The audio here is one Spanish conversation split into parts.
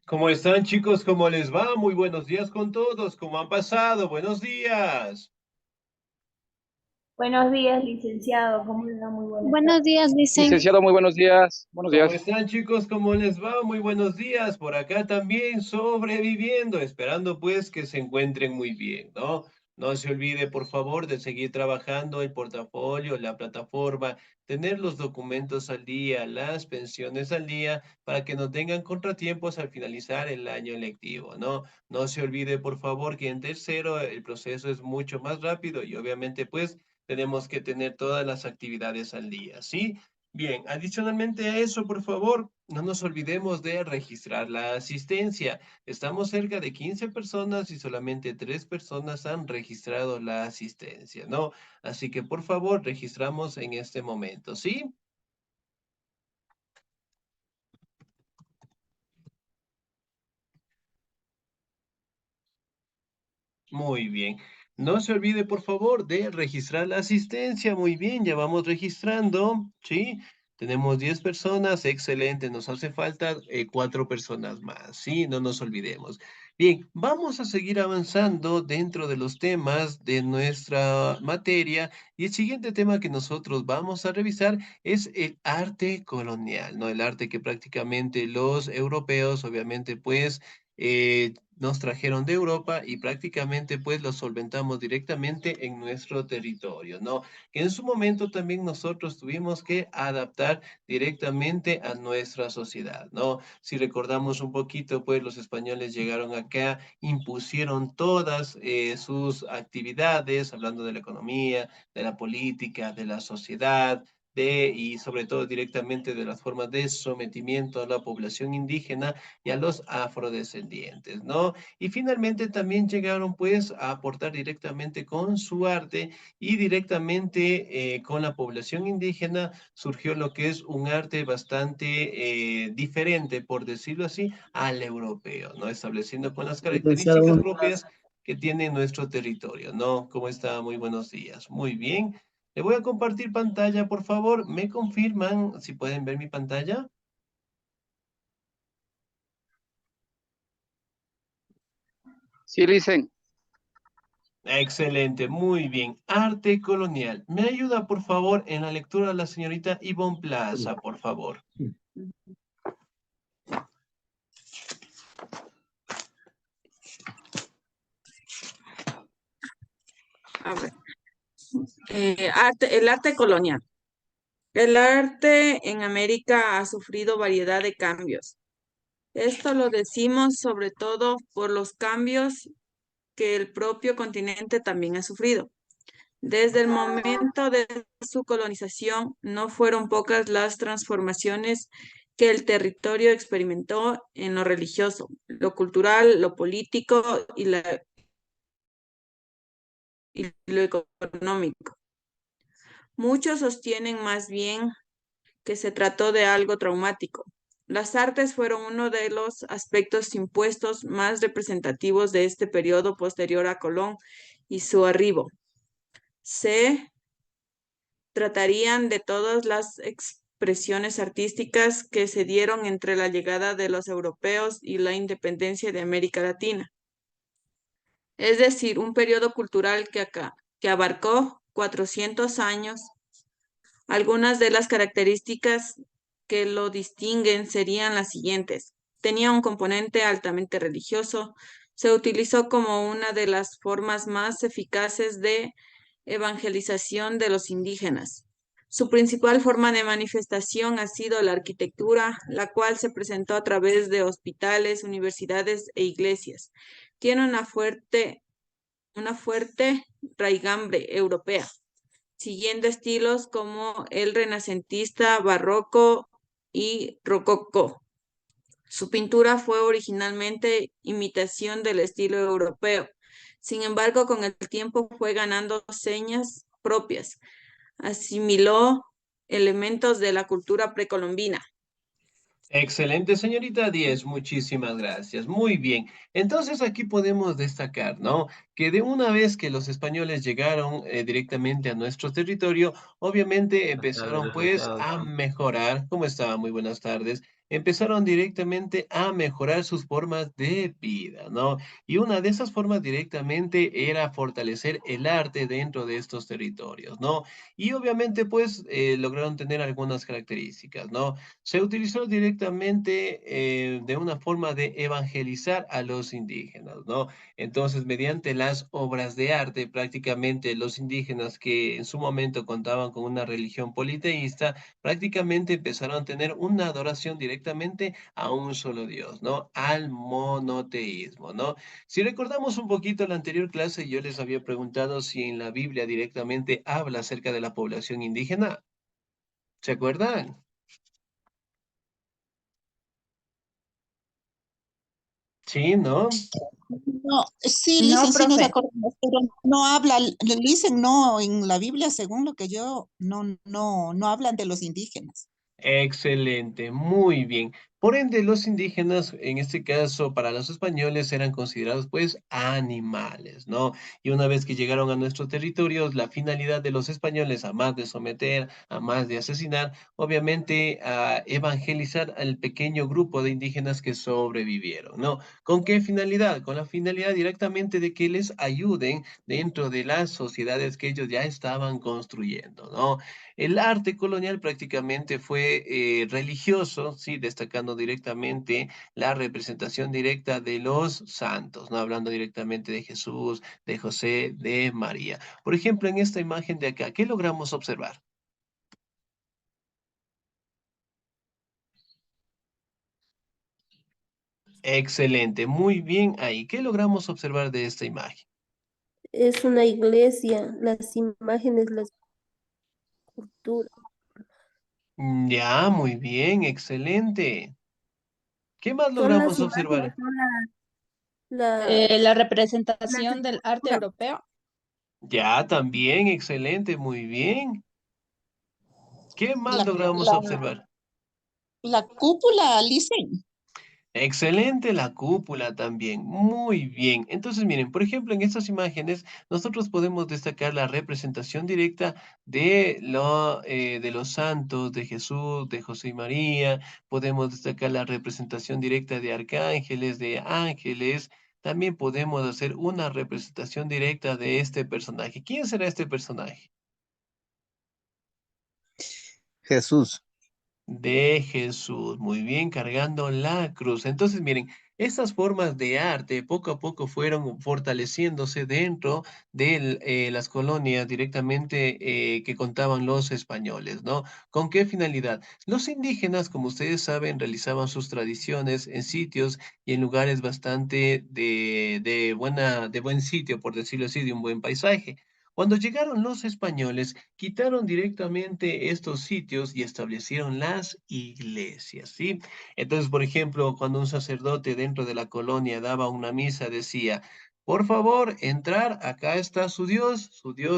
¿Cómo están, chicos? ¿Cómo les va? Muy buenos días con todos. ¿Cómo han pasado? Buenos días. Buenos días, licenciado. ¿Cómo le va? Muy buenas Buenos tardes. días, dicen. Licenciado, muy buenos días. Buenos ¿Cómo días. están, chicos? ¿Cómo les va? Muy buenos días. Por acá también sobreviviendo, esperando pues que se encuentren muy bien, ¿no? No se olvide, por favor, de seguir trabajando el portafolio, la plataforma, tener los documentos al día, las pensiones al día, para que no tengan contratiempos al finalizar el año lectivo, ¿no? No se olvide, por favor, que en tercero el proceso es mucho más rápido y obviamente pues tenemos que tener todas las actividades al día, ¿sí? Bien, adicionalmente a eso, por favor, no nos olvidemos de registrar la asistencia. Estamos cerca de 15 personas y solamente 3 personas han registrado la asistencia, ¿no? Así que, por favor, registramos en este momento, ¿sí? Muy bien. No se olvide, por favor, de registrar la asistencia. Muy bien, ya vamos registrando, ¿sí? Tenemos 10 personas, excelente. Nos hace falta 4 personas más, ¿sí? No nos olvidemos. Bien, vamos a seguir avanzando dentro de los temas de nuestra materia y el siguiente tema que nosotros vamos a revisar es el arte colonial, ¿no? El arte que prácticamente los europeos, obviamente, pues nos trajeron de Europa y prácticamente pues lo solventamos directamente en nuestro territorio, ¿no? Que en su momento también nosotros tuvimos que adaptar directamente a nuestra sociedad, ¿no? Si recordamos un poquito, pues los españoles llegaron acá, impusieron todas sus actividades, hablando de la economía, de la política, de la sociedad, y sobre todo directamente de las formas de sometimiento a la población indígena y a los afrodescendientes, ¿no? Y finalmente también llegaron pues a aportar directamente con su arte y directamente con la población indígena surgió lo que es un arte bastante diferente, por decirlo así, al europeo, ¿no? Estableciendo con las Licenciado, características propias que tiene nuestro territorio, ¿no? ¿Cómo está? Muy buenos días. Muy bien. Le voy a compartir pantalla, por favor. ¿Me confirman si pueden ver mi pantalla? Sí, licen. Excelente, muy bien. Arte colonial. ¿Me ayuda, por favor, en la lectura la señorita Ivonne Plaza, por favor? A ver, el arte colonial. El arte en América ha sufrido variedad de cambios. Esto lo decimos sobre todo por los cambios que el propio continente también ha sufrido. Desde el momento de su colonización, no fueron pocas las transformaciones que el territorio experimentó en lo religioso, lo cultural, lo político y lo económico. Muchos sostienen más bien que se trató de algo traumático. Las artes fueron uno de los aspectos impuestos más representativos de este periodo posterior a Colón y su arribo. Se tratarían de todas las expresiones artísticas que se dieron entre la llegada de los europeos y la independencia de América Latina. Es decir, un periodo cultural que abarcó 400 años. Algunas de las características que lo distinguen serían las siguientes. Tenía un componente altamente religioso, se utilizó como una de las formas más eficaces de evangelización de los indígenas. Su principal forma de manifestación ha sido la arquitectura, la cual se presentó a través de hospitales, universidades e iglesias. Tiene una fuerte raigambre europea siguiendo estilos como el renacentista, barroco y rococó. Su pintura fue originalmente imitación del estilo europeo. Sin embargo, con el tiempo fue ganando señas propias. Asimiló elementos de la cultura precolombina. Excelente, señorita 10, muchísimas gracias. Muy bien. Entonces aquí podemos destacar, ¿no? Que de una vez que los españoles llegaron directamente a nuestro territorio, obviamente Buenas tardes, empezaron pues licenciado. a mejorar. ¿Cómo está? Muy buenas tardes. empezaron directamente a mejorar sus formas de vida, ¿no? Y una de esas formas directamente era fortalecer el arte dentro de estos territorios, ¿no? Y obviamente, pues, lograron tener algunas características, ¿no? Se utilizó directamente de una forma de evangelizar a los indígenas, ¿no? Entonces, mediante las obras de arte, prácticamente los indígenas que en su momento contaban con una religión politeísta, prácticamente empezaron a tener una adoración directamente a un solo Dios, ¿no? Al monoteísmo, ¿no? Si recordamos un poquito la anterior clase, yo les había preguntado si en la Biblia directamente habla acerca de la población indígena. ¿Se acuerdan? Sí, ¿no? No, sí, No, dicen, sí nos profe. acordamos, pero no habla, le dicen no, en la Biblia, según lo que yo, no hablan de los indígenas. Excelente, muy bien. Por ende, los indígenas, en este caso, para los españoles, eran considerados pues animales, ¿no? Y una vez que llegaron a nuestros territorios, la finalidad de los españoles, a más de someter, a más de asesinar, obviamente a evangelizar al pequeño grupo de indígenas que sobrevivieron, ¿no? ¿Con qué finalidad? Con la finalidad directamente de que les ayuden dentro de las sociedades que ellos ya estaban construyendo, ¿no? El arte colonial prácticamente fue religioso, sí, destacando directamente la representación directa de los santos, no hablando directamente de Jesús, de José, de María. Por ejemplo, en esta imagen de acá, ¿qué logramos observar? Excelente, muy bien ahí. ¿Qué logramos observar de esta imagen? Es una iglesia, las imágenes, la escultura. Ya, muy bien, excelente. ¿Qué más Son las logramos imágenes, observar? son la, La las representación del arte esculturas. europeo, Ya, también, excelente, muy bien. ¿Qué más La, logramos la, observar? la cúpula, dicen. Excelente la cúpula también, muy bien. Entonces, miren, por ejemplo, en estas imágenes nosotros podemos destacar la representación directa de los santos, de Jesús, de José y María. Podemos destacar la representación directa de arcángeles, de ángeles. También podemos hacer una representación directa de este personaje. ¿Quién será este personaje? Jesús. De Jesús, muy bien, cargando la cruz. Entonces, miren, estas formas de arte poco a poco fueron fortaleciéndose dentro de las colonias directamente que contaban los españoles, ¿no? ¿Con qué finalidad? Los indígenas, como ustedes saben, realizaban sus tradiciones en sitios y en lugares bastante de buen sitio, por decirlo así, de un buen paisaje. Cuando llegaron los españoles, quitaron directamente estos sitios y establecieron las iglesias, ¿sí? Entonces, por ejemplo, cuando un sacerdote dentro de la colonia daba una misa, decía, por favor, entrar, acá está su Dios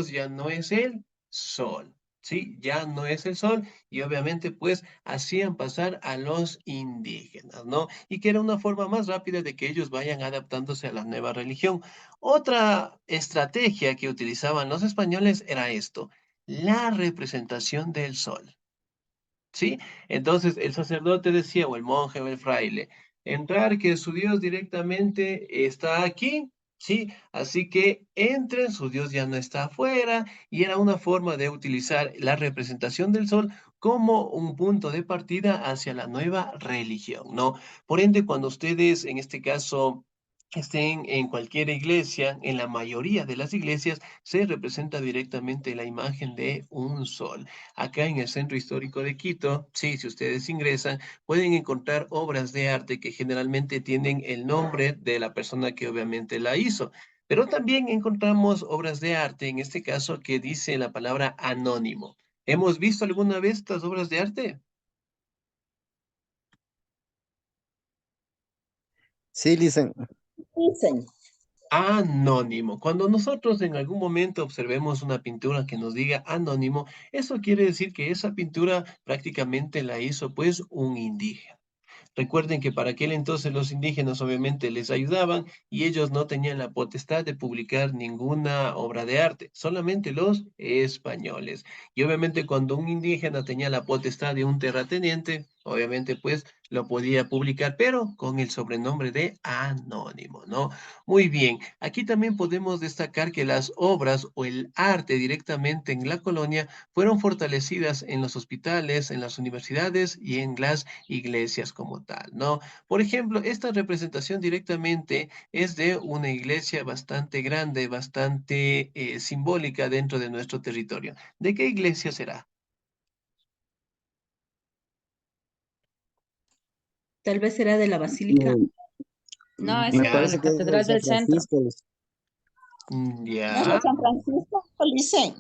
ya no es el sol, ¿sí? Ya no es el sol y obviamente pues hacían pasar a los indígenas, ¿no? Y que era una forma más rápida de que ellos vayan adaptándose a la nueva religión. Otra estrategia que utilizaban los españoles era esto, la representación del sol. ¿Sí? Entonces el sacerdote decía, o el monje o el fraile, entrar que su Dios directamente está aquí, ¿sí? Así que entren, su Dios ya no está afuera, y era una forma de utilizar la representación del sol como un punto de partida hacia la nueva religión, ¿no? Por ende, cuando ustedes, en este caso, estén en cualquier iglesia, en la mayoría de las iglesias, se representa directamente la imagen de un sol. Acá en el Centro Histórico de Quito, sí, si ustedes ingresan, pueden encontrar obras de arte que generalmente tienen el nombre de la persona que obviamente la hizo. Pero también encontramos obras de arte, en este caso, que dice la palabra anónimo. ¿Hemos visto alguna vez estas obras de arte? Sí, dicen. Dicen. Anónimo. Cuando nosotros en algún momento observemos una pintura que nos diga anónimo, eso quiere decir que esa pintura prácticamente la hizo pues un indígena. Recuerden que para aquel entonces los indígenas obviamente les ayudaban y ellos no tenían la potestad de publicar ninguna obra de arte, solamente los españoles. Y obviamente cuando un indígena tenía la potestad de un terrateniente, Obviamente, pues, lo podía publicar, pero con el sobrenombre de anónimo, ¿no? Muy bien. Aquí también podemos destacar que las obras o el arte directamente en la colonia fueron fortalecidas en los hospitales, en las universidades y en las iglesias como tal, ¿no? Por ejemplo, esta representación directamente es de una iglesia bastante grande, bastante simbólica dentro de nuestro territorio. ¿De qué iglesia será? Tal vez será de la Basílica. No, esa Me es de Ya, parece la que es de Catedral San del Centro. Francisco. ¿No es de ya. San Francisco, Licen?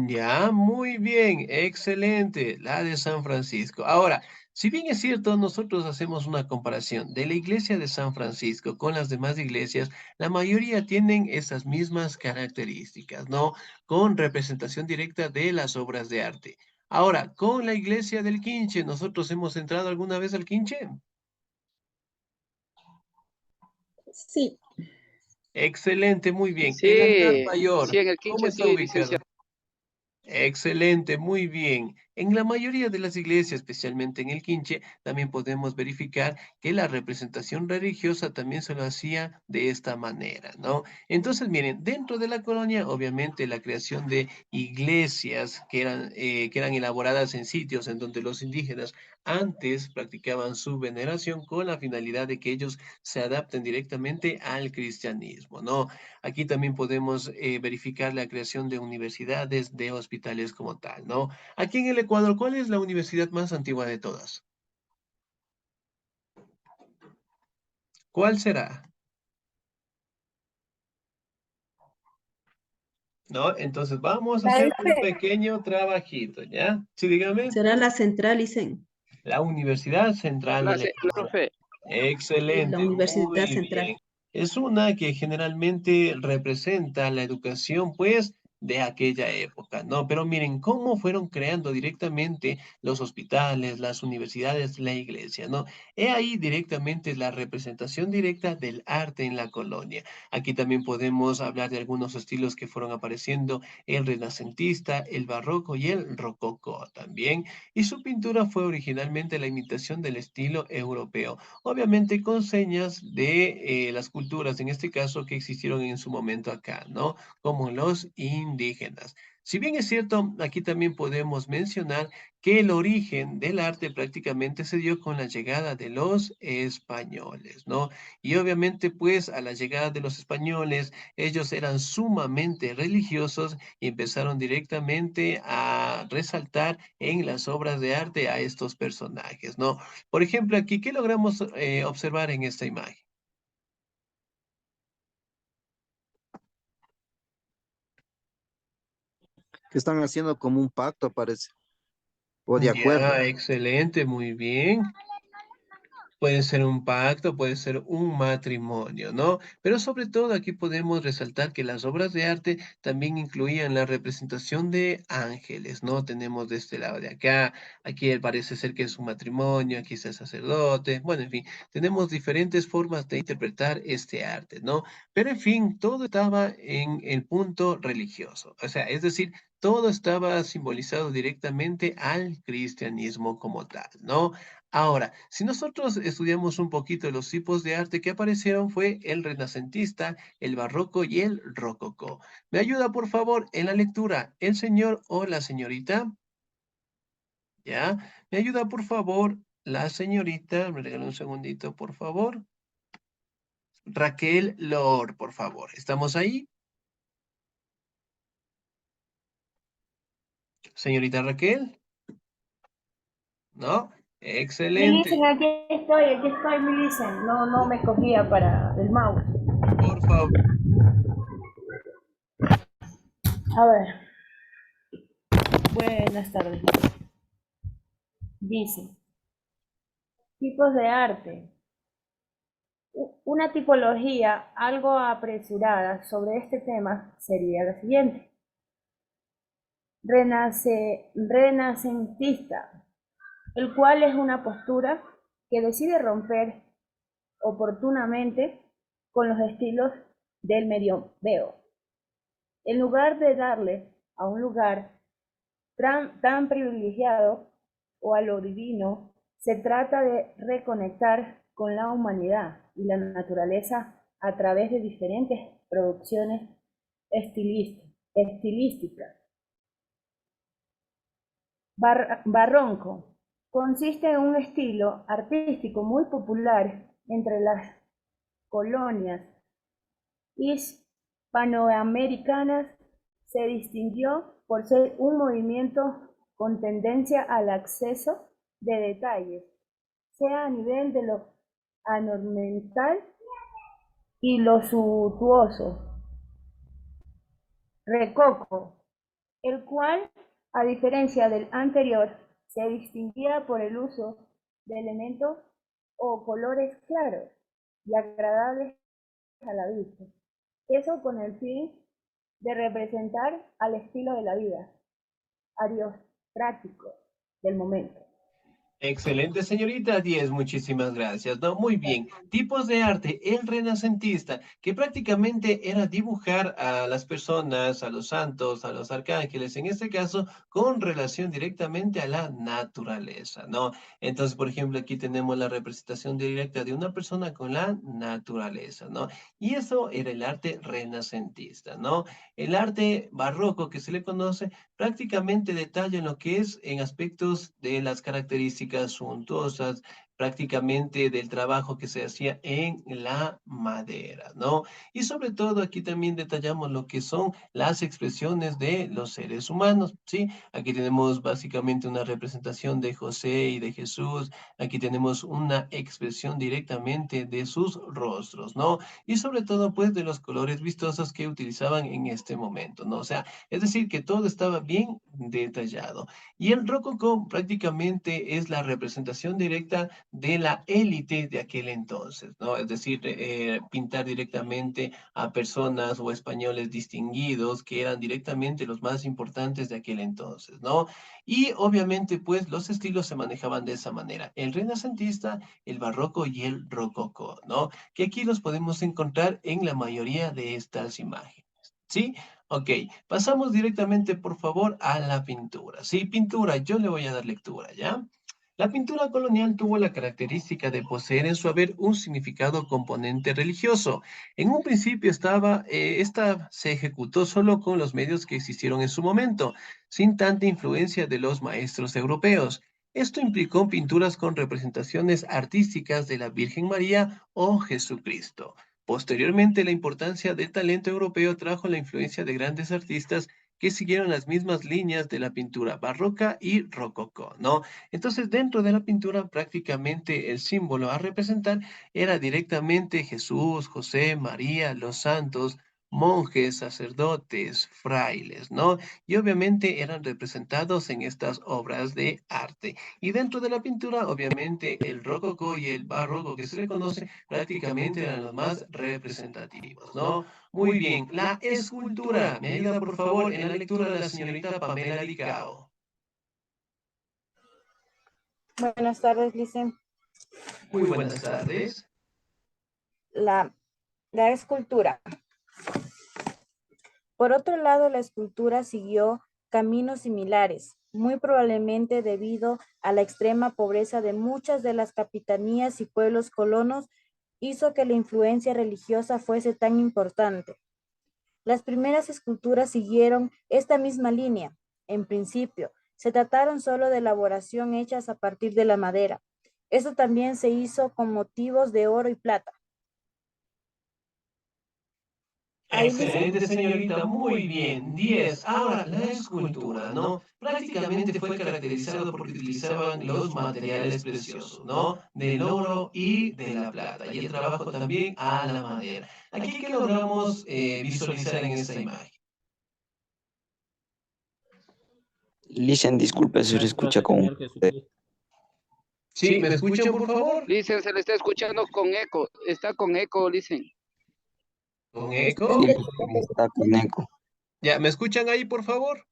Ya, muy bien, excelente, la de San Francisco. Ahora, si bien es cierto, nosotros hacemos una comparación de la iglesia de San Francisco con las demás iglesias, la mayoría tienen esas mismas características, ¿no? Con representación directa de las obras de arte. Ahora, con la iglesia del Quinche, ¿nosotros hemos entrado alguna vez al Quinche? Sí. Excelente, muy bien. El altar Sí, sí, mayor, en el ¿cómo Quinche está sí, ubicado? licenciado. Excelente, muy bien. En la mayoría de las iglesias, especialmente en el Quinche, también podemos verificar que la representación religiosa también se lo hacía de esta manera, ¿no? Entonces, miren, dentro de la colonia, obviamente, la creación de iglesias que eran elaboradas en sitios en donde los indígenas antes practicaban su veneración con la finalidad de que ellos se adapten directamente al cristianismo, ¿no? Aquí también podemos verificar la creación de universidades, de hospitales como tal, ¿no? Aquí en el Ecuador, ¿cuál es la universidad más antigua de todas? ¿Cuál será? ¿No? Entonces vamos a La hacer un EFE. pequeño trabajito, ¿ya? Sí, dígame. Será la Central, dicen. La Universidad Central del La Ecuador. profe, Sí, la Excelente, Universidad muy Central. bien. Es una que generalmente representa la educación, pues, de aquella época, ¿no? Pero miren cómo fueron creando directamente los hospitales, las universidades, la iglesia, ¿no? He ahí directamente la representación directa del arte en la colonia. Aquí también podemos hablar de algunos estilos que fueron apareciendo, el renacentista, el barroco y el rococó también. Y su pintura fue originalmente la imitación del estilo europeo, obviamente con señas de las culturas, en este caso, que existieron en su momento acá, ¿no? Como los indígenas. Si bien es cierto, aquí también podemos mencionar que el origen del arte prácticamente se dio con la llegada de los españoles, ¿no? Y obviamente, pues, a la llegada de los españoles, ellos eran sumamente religiosos y empezaron directamente a resaltar en las obras de arte a estos personajes, ¿no? Por ejemplo, aquí, ¿qué logramos observar en esta imagen? Que están haciendo como un pacto, parece. O de acuerdo. Ya, excelente, muy bien. Puede ser un pacto, puede ser un matrimonio, ¿no? Pero sobre todo aquí podemos resaltar que las obras de arte también incluían la representación de ángeles, ¿no? Tenemos de este lado de acá, aquí parece ser que es un matrimonio, aquí está el sacerdote, bueno, en fin, tenemos diferentes formas de interpretar este arte, ¿no? Pero en fin, todo estaba en el punto religioso, o sea, es decir, todo estaba simbolizado directamente al cristianismo como tal, ¿no? Ahora, si nosotros estudiamos un poquito los tipos de arte que aparecieron, fue el renacentista, el barroco y el rococó. ¿Me ayuda, por favor, en la lectura el señor o la señorita? ¿Ya? ¿Me ayuda, por favor, la señorita? Me regala un segundito, por favor. Raquel Lor, por favor. ¿Estamos ahí? Señorita Raquel. ¿No? Excelente. Milicen, aquí estoy, Milicen. No, no me cogía para el mouse. Por favor. A ver, buenas tardes. Dice, tipos de arte. Una tipología algo apresurada sobre este tema sería la siguiente. Renacentista, el cual es una postura que decide romper oportunamente con los estilos del medioveo, en lugar de darle a un lugar tan privilegiado o a lo divino Se trata de reconectar con la humanidad y la naturaleza a través de diferentes producciones estilísticas. Barroco consiste en un estilo artístico muy popular entre las colonias hispanoamericanas. Se distinguió por ser un movimiento con tendencia al exceso de detalles, sea a nivel de lo ornamental y lo suntuoso. Rococo, el cual, a diferencia del anterior, se distinguía por el uso de elementos o colores claros y agradables a la vista. Eso con el fin de representar al estilo de la vida aristocrático del momento. Excelente, señorita 10, muchísimas gracias. No, muy bien. Tipos de arte, el renacentista, que prácticamente era dibujar a las personas, a los santos, a los arcángeles, en este caso, con relación directamente a la naturaleza, ¿no? Entonces, por ejemplo, aquí tenemos la representación directa de una persona con la naturaleza, ¿no? Y eso era el arte renacentista, ¿no? El arte barroco, que se le conoce, prácticamente detalla en lo que es en aspectos de las características suntuosas, prácticamente del trabajo que se hacía en la madera, ¿no? Y sobre todo aquí también detallamos lo que son las expresiones de los seres humanos, ¿sí? Aquí tenemos básicamente una representación de José y de Jesús, aquí tenemos una expresión directamente de sus rostros, ¿no? Y sobre todo, pues, de los colores vistosos que utilizaban en este momento, ¿no? O sea, es decir, que todo estaba bien detallado. Y el rococó prácticamente es la representación directa de la élite de aquel entonces, ¿no? Es decir, pintar directamente a personas o españoles distinguidos que eran directamente los más importantes de aquel entonces, ¿no? Y obviamente, pues, los estilos se manejaban de esa manera. El renacentista, el barroco y el rococó, ¿no? Que aquí los podemos encontrar en la mayoría de estas imágenes. ¿Sí? Ok, pasamos directamente, por favor, a la pintura. Sí, pintura, yo le voy a dar lectura, ¿ya? La pintura colonial tuvo la característica de poseer en su haber un significado componente religioso. En un principio esta se ejecutó solo con los medios que existieron en su momento, sin tanta influencia de los maestros europeos. Esto implicó pinturas con representaciones artísticas de la Virgen María o Jesucristo. Posteriormente, la importancia del talento europeo trajo la influencia de grandes artistas que siguieron las mismas líneas de la pintura barroca y rococó, ¿no? Entonces, dentro de la pintura, prácticamente el símbolo a representar era directamente Jesús, José, María, los santos, monjes, sacerdotes, frailes, ¿no? Y obviamente eran representados en estas obras de arte. Y dentro de la pintura, obviamente, el rococó y el barroco que se le conoce prácticamente eran los más representativos, ¿no? Muy bien, la escultura. Me ayuda, por favor, en la lectura de la señorita Pamela Licao. Buenas tardes, Licen. Muy buenas tardes. La escultura. Por otro lado, la escultura siguió caminos similares, muy probablemente debido a la extrema pobreza de muchas de las capitanías y pueblos colonos, hizo que la influencia religiosa fuese tan importante. Las primeras esculturas siguieron esta misma línea. En principio, se trataron solo de elaboración hechas a partir de la madera. Esto también se hizo con motivos de oro y plata. Excelente, señorita, muy bien. 10. Ahora, la escultura, ¿no? Prácticamente fue caracterizado porque utilizaban los materiales preciosos, ¿no? Del oro y de la plata, y el trabajo también a la madera. Aquí, ¿qué logramos visualizar en esta imagen? Licen, disculpe, se le escucha con... Sí, ¿me escuchan, por favor? Licen, se le está escuchando con eco. Está con eco, Licen. ¿Con Sí, eco? está con eco. Ya, ¿me escuchan ahí, por favor?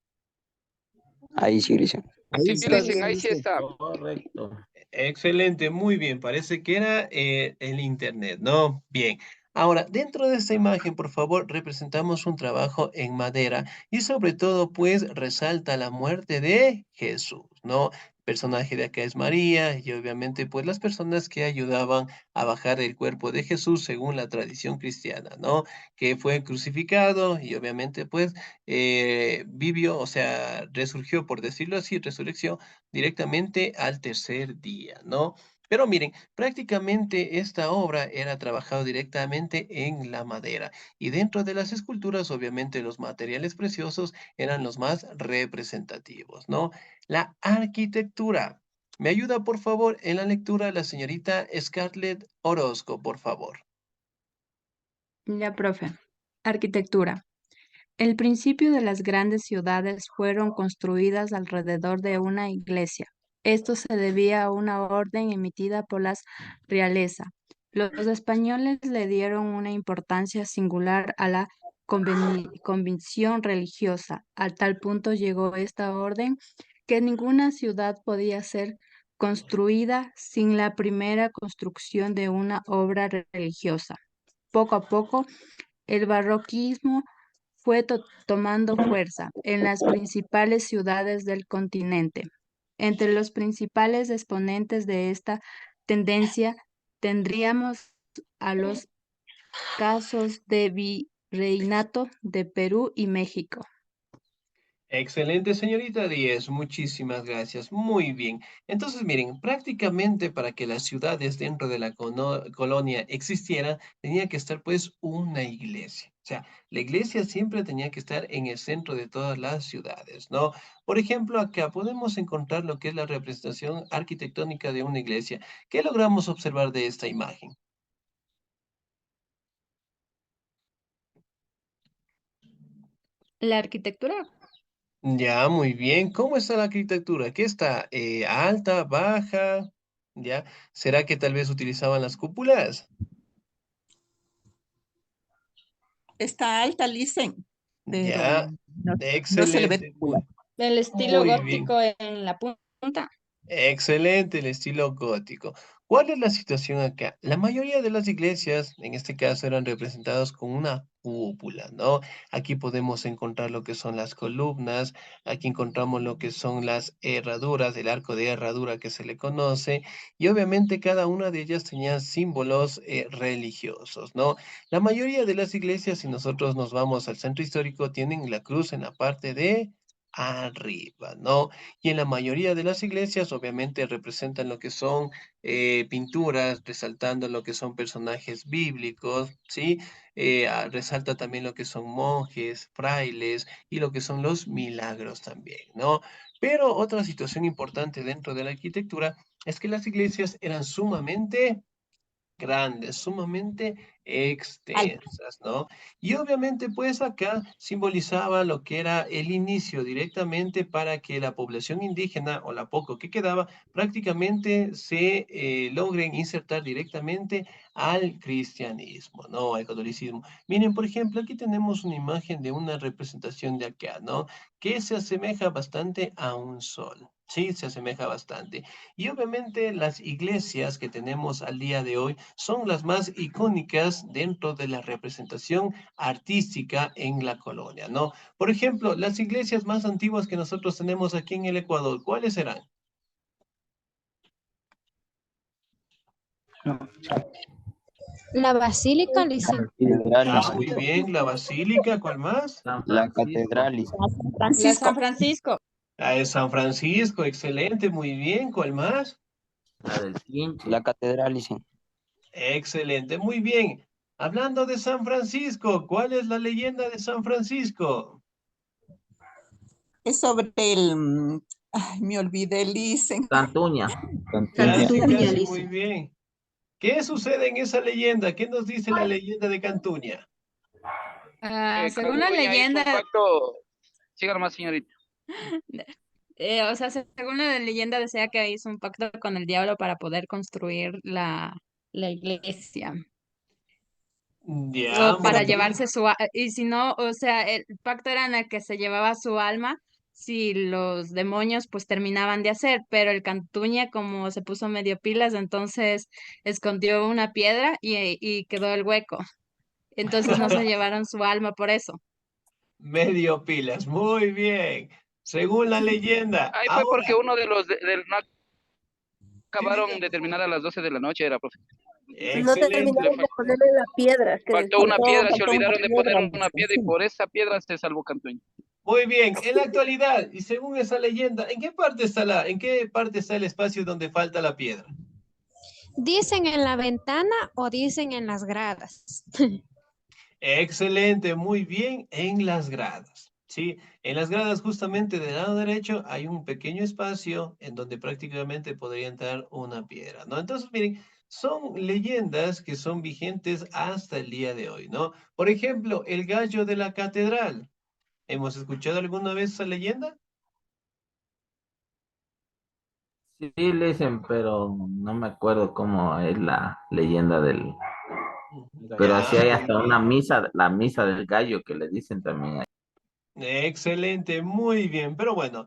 Ahí sí, Licen. Ahí Sí, está Licen, bien, ahí sí dice. está. Correcto. Excelente, muy bien. Parece que era el internet, ¿no? Bien. Ahora, dentro de esta imagen, por favor, representamos un trabajo en madera y sobre todo, pues, resalta la muerte de Jesús, ¿no? personaje de acá es María, y obviamente, pues, las personas que ayudaban a bajar el cuerpo de Jesús según la tradición cristiana, ¿no? Que fue crucificado y obviamente, pues, vivió, o sea, resurgió, por decirlo así, resurrección directamente al tercer día, ¿no? Pero miren, prácticamente esta obra era trabajado directamente en la madera y dentro de las esculturas, obviamente, los materiales preciosos eran los más representativos, ¿no? La arquitectura. ¿Me ayuda, por favor, en la lectura la señorita Scarlett Orozco, por favor? Ya, profe. Arquitectura. El principio de las grandes ciudades fueron construidas alrededor de una iglesia. Esto se debía a una orden emitida por la realeza. Los españoles le dieron una importancia singular a la convicción religiosa. A tal punto llegó esta orden que ninguna ciudad podía ser construida sin la primera construcción de una obra religiosa. Poco a poco, el barroquismo fue tomando fuerza en las principales ciudades del continente. Entre los principales exponentes de esta tendencia tendríamos a los casos de virreinato de Perú y México. Excelente, señorita Díez, muchísimas gracias. Muy bien. Entonces, miren, prácticamente para que las ciudades dentro de la colonia existieran, tenía que estar pues una iglesia. O sea, la iglesia siempre tenía que estar en el centro de todas las ciudades, ¿no? Por ejemplo, acá podemos encontrar lo que es la representación arquitectónica de una iglesia. ¿Qué logramos observar de esta imagen? La arquitectura. Ya, muy bien. ¿Cómo está la arquitectura? ¿Qué está? ¿Alta, baja? ¿Ya? ¿Será que tal vez utilizaban las cúpulas? Está alta, Listen, pero Ya, no se le ve excelente. cúpula. El estilo Muy bien. gótico en la punta. Excelente el estilo gótico. ¿Cuál es la situación acá? La mayoría de las iglesias, en este caso, eran representadas con una cúpula, ¿no? Aquí podemos encontrar lo que son las columnas, aquí encontramos lo que son las herraduras, el arco de herradura que se le conoce, y obviamente cada una de ellas tenía símbolos religiosos, ¿no? La mayoría de las iglesias, si nosotros nos vamos al centro histórico, tienen la cruz en la parte de arriba, ¿no? Y en la mayoría de las iglesias, obviamente, representan lo que son pinturas, resaltando lo que son personajes bíblicos, ¿sí? Resalta también lo que son monjes, frailes y lo que son los milagros también, ¿no? Pero otra situación importante dentro de la arquitectura es que las iglesias eran sumamente grandes, sumamente Alta. extensas, ¿no? Y obviamente, pues acá simbolizaba lo que era el inicio directamente para que la población indígena o la poco que quedaba prácticamente se logren insertar directamente al cristianismo, ¿no? Al catolicismo. Miren, por ejemplo, aquí tenemos una imagen de una representación de acá, ¿no? Que se asemeja bastante a un sol. Sí, se asemeja bastante. Y obviamente las iglesias que tenemos al día de hoy son las más icónicas dentro de la representación artística en la colonia, ¿no? Por ejemplo, las iglesias más antiguas que nosotros tenemos aquí en el Ecuador, ¿cuáles serán? La basílica, Licen. Ah, muy bien, la basílica, ¿cuál más? La catedral, La Francisco. San Francisco. La de San Francisco, excelente, muy bien, ¿cuál más? la catedral, dicen. Excelente, muy bien. Hablando de San Francisco, ¿cuál es la leyenda de San Francisco? Es sobre ay, me olvidé, Listen. Casi, Cantuña, casi, muy Listen. bien. ¿Qué sucede en esa leyenda? ¿Qué nos dice la leyenda de Cantuña? Según la Cantuña hizo leyenda, un pacto. Siga nomás, señorita. según la leyenda decía que hizo un pacto con el diablo para poder construir la iglesia. Ya, O muy para bien. llevarse y si no, o sea, el pacto era en el que se llevaba su alma si los demonios pues terminaban de hacer, pero el Cantuña como se puso medio pilas, entonces escondió una piedra y quedó el hueco. Entonces no se llevaron su alma por eso. Medio pilas, muy bien. Según la leyenda. Ahí fue porque Ahora, uno de los no sí, acabaron de dígame. terminar a las 12 de la noche, era, profe. No Excelente. Le terminaron de ponerle la piedra, que faltó una piedra, se faltó una olvidaron de poner piedra, una dice, piedra y sí. por esa piedra se salvó Cantueño. Muy bien. En la actualidad, y según esa leyenda, en qué parte está el espacio donde falta la piedra? ¿Dicen en la ventana o dicen en las gradas? Excelente, muy bien, en las gradas. Sí, en las gradas justamente del lado derecho hay un pequeño espacio en donde prácticamente podría entrar una piedra, ¿no? Entonces, miren, son leyendas que son vigentes hasta el día de hoy, ¿no? Por ejemplo, el gallo de la catedral. ¿Hemos escuchado alguna vez esa leyenda? Sí, le dicen, pero no me acuerdo cómo es la leyenda del... Pero así Ya, hay muy hasta bien. una misa, la misa del gallo que le dicen también. Excelente, muy bien. Pero bueno,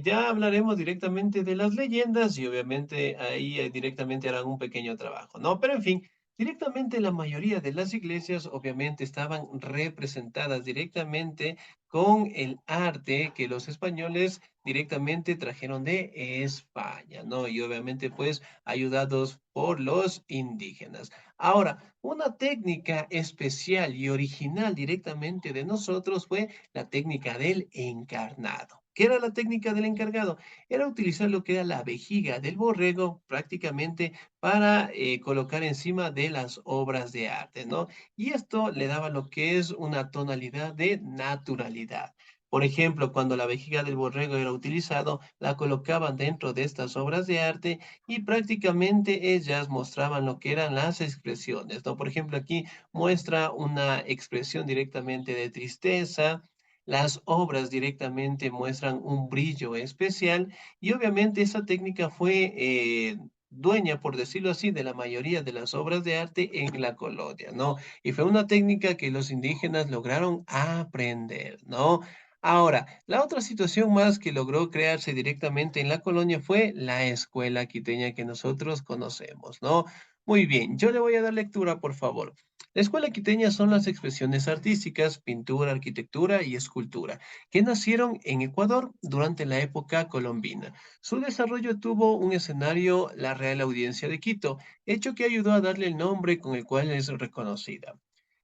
ya hablaremos directamente de las leyendas y obviamente ahí directamente harán un pequeño trabajo, ¿no? Pero en fin, directamente la mayoría de las iglesias obviamente estaban representadas directamente con el arte que los españoles directamente trajeron de España, ¿no? Y obviamente pues ayudados por los indígenas. Ahora, una técnica especial y original directamente de nosotros fue la técnica del encarnado. ¿Qué era la técnica del encargado? Era utilizar lo que era la vejiga del borrego prácticamente para colocar encima de las obras de arte, ¿no? Y esto le daba lo que es una tonalidad de naturalidad. Por ejemplo, cuando la vejiga del borrego era utilizado, la colocaban dentro de estas obras de arte y prácticamente ellas mostraban lo que eran las expresiones, ¿no? Por ejemplo, aquí muestra una expresión directamente de tristeza, las obras directamente muestran un brillo especial y obviamente esa técnica fue dueña, por decirlo así, de la mayoría de las obras de arte en la colonia, ¿no? Y fue una técnica que los indígenas lograron aprender, ¿no? Ahora, la otra situación más que logró crearse directamente en la colonia fue la escuela quiteña que nosotros conocemos, ¿no? Muy bien, yo le voy a dar lectura, por favor. La escuela quiteña son las expresiones artísticas, pintura, arquitectura y escultura, que nacieron en Ecuador durante la época colombina. Su desarrollo tuvo un escenario, la Real Audiencia de Quito, hecho que ayudó a darle el nombre con el cual es reconocida.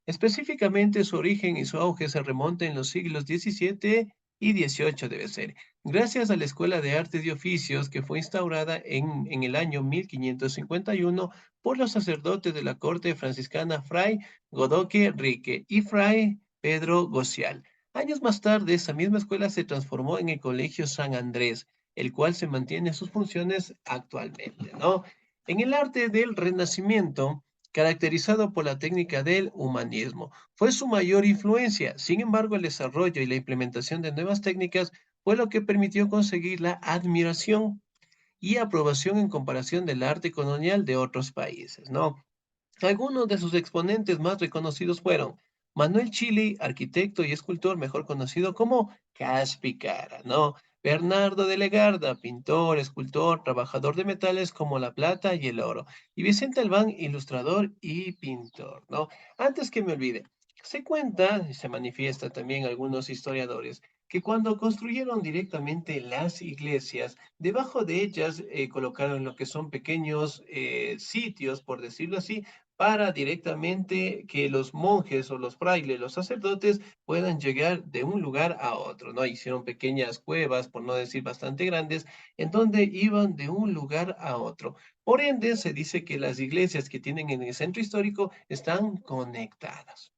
Específicamente, su origen y su auge se remonta en los siglos XVII y XVIII, debe ser, gracias a la Escuela de Artes y Oficios que fue instaurada en el año 1551 por los sacerdotes de la corte franciscana Fray Godoque Rique y Fray Pedro Gocial. Años más tarde, esa misma escuela se transformó en el Colegio San Andrés, el cual se mantiene sus funciones actualmente, ¿no? En el arte del Renacimiento, caracterizado por la técnica del humanismo. Fue su mayor influencia. Sin embargo, el desarrollo y la implementación de nuevas técnicas fue lo que permitió conseguir la admiración y aprobación en comparación del arte colonial de otros países, ¿no? Algunos de sus exponentes más reconocidos fueron Manuel Chili, arquitecto y escultor mejor conocido como Caspicara, ¿no? Bernardo de Legarda, pintor, escultor, trabajador de metales como la plata y el oro. Y Vicente Albán, ilustrador y pintor, ¿no? Antes que me olvide, se cuenta y se manifiesta también algunos historiadores que cuando construyeron directamente las iglesias, debajo de ellas colocaron lo que son pequeños sitios, por decirlo así, para directamente que los monjes o los frailes, los sacerdotes, puedan llegar de un lugar a otro, ¿no? Hicieron pequeñas cuevas, por no decir bastante grandes, en donde iban de un lugar a otro. Por ende, se dice que las iglesias que tienen en el centro histórico están conectadas.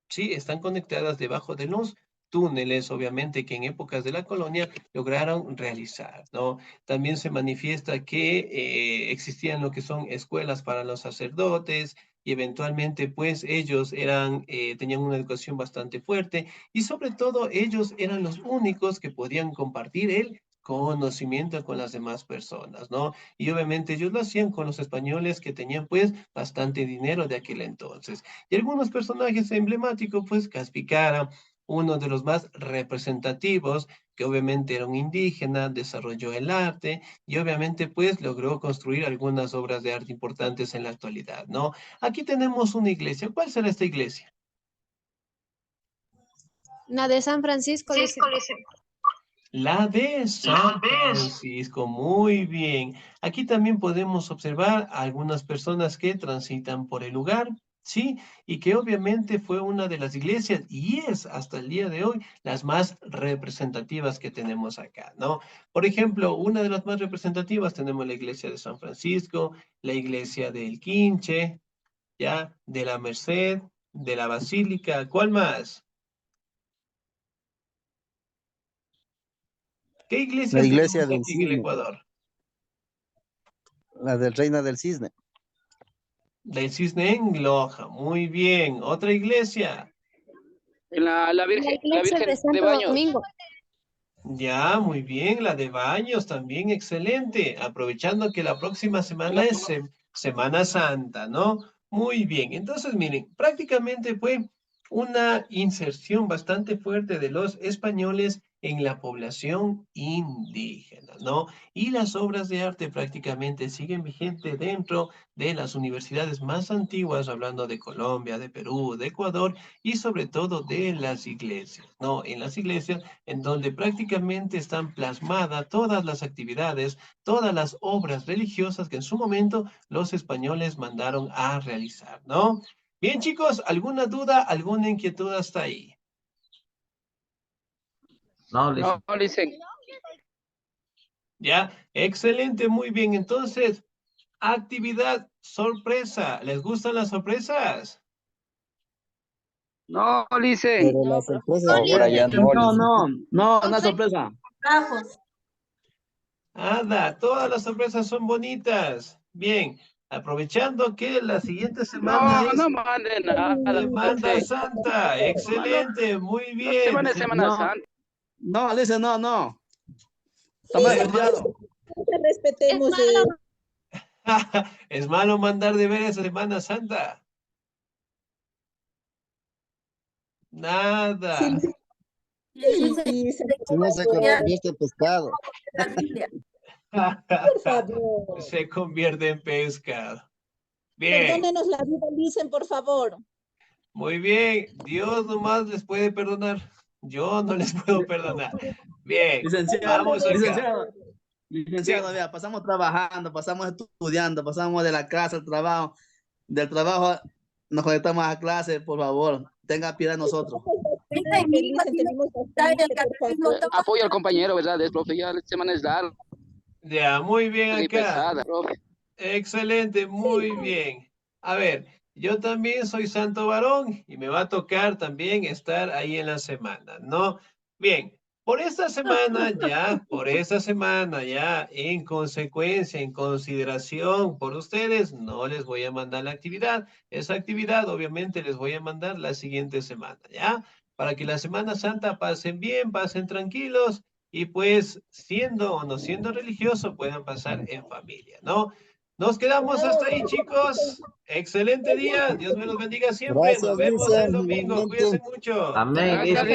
Sí, están conectadas debajo de los túneles, obviamente, que en épocas de la colonia lograron realizar, ¿no? También se manifiesta que existían lo que son escuelas para los sacerdotes y eventualmente, pues, ellos tenían una educación bastante fuerte y sobre todo ellos eran los únicos que podían compartir el conocimiento con las demás personas, ¿no? Y obviamente ellos lo hacían con los españoles que tenían, pues, bastante dinero de aquel entonces. Y algunos personajes emblemáticos, pues Caspicara, uno de los más representativos, que obviamente era un indígena, desarrolló el arte y obviamente pues logró construir algunas obras de arte importantes en la actualidad, ¿no? Aquí tenemos una iglesia. ¿Cuál será esta iglesia? La de San Francisco, dicen. La de San Francisco, muy bien. Aquí también podemos observar a algunas personas que transitan por el lugar, ¿sí? Y que obviamente fue una de las iglesias y es hasta el día de hoy las más representativas que tenemos acá, ¿no? Por ejemplo, una de las más representativas tenemos la iglesia de San Francisco, la iglesia del Quinche, ¿ya? De la Merced, de la Basílica, ¿cuál más? ¿Qué La iglesias iglesia tenemos del aquí en el Cisne, Ecuador? la del Reina del Cisne. Del Cisne en Loja, muy bien. Otra iglesia. En la La iglesia Virgen de de Santo Baños. Domingo. Ya, muy bien. La de Baños también, excelente. Aprovechando que la próxima semana es Semana Santa, ¿no? Muy bien. Entonces, miren, prácticamente fue una inserción bastante fuerte de los españoles en la población indígena, ¿no? Y las obras de arte prácticamente siguen vigentes dentro de las universidades más antiguas, hablando de Colombia, de Perú, de Ecuador y sobre todo de las iglesias, ¿no? En las iglesias en donde prácticamente están plasmadas todas las actividades, todas las obras religiosas que en su momento los españoles mandaron a realizar, ¿no? Bien, chicos, ¿alguna duda, alguna inquietud hasta ahí? No, listen. No, listen. Ya, excelente, muy bien. Entonces, actividad sorpresa. ¿Les gustan las sorpresas? No, listen. Pero la sorpresa No, es buena. Brian, no, listen. No, una sorpresa. Nada, todas las sorpresas son bonitas. Bien, aprovechando que la siguiente semana No, es no manden nada. Semana José. Santa. Excelente, muy La bien. semana es Semana Santa. No, listen, no. Estamos estudiando. Respetemos. Es malo mandar de ver esa Semana Santa. Nada. Si no se convierte en pescado. Se convierte en pescado. Bien. Perdónenos la vida, dicen, por favor. Muy bien, Dios nomás les puede perdonar. Yo no les puedo perdonar. Bien, vamos acá. Licenciado, vea, pasamos trabajando, pasamos estudiando, pasamos de la casa al trabajo, del trabajo nos conectamos a clase, por favor, tenga piedad de nosotros. Apoyo al compañero, ¿verdad? Profe, ya la semana es larga Ya, muy bien y acá. pesada, profe. Excelente, muy bien. A ver, yo también soy santo varón y me va a tocar también estar ahí en la semana, ¿no? Bien, por esta semana ya, en consecuencia, en consideración por ustedes, no les voy a mandar la actividad. Esa actividad obviamente les voy a mandar la siguiente semana, ¿ya? Para que la Semana Santa pasen bien, pasen tranquilos y pues siendo o no siendo religioso puedan pasar en familia, ¿no? Nos quedamos hasta ahí, chicos. Excelente día. Dios me los bendiga siempre. Nos Gracias, vemos el Lisa. domingo. Igualmente. Cuídense mucho. Amén. Gracias,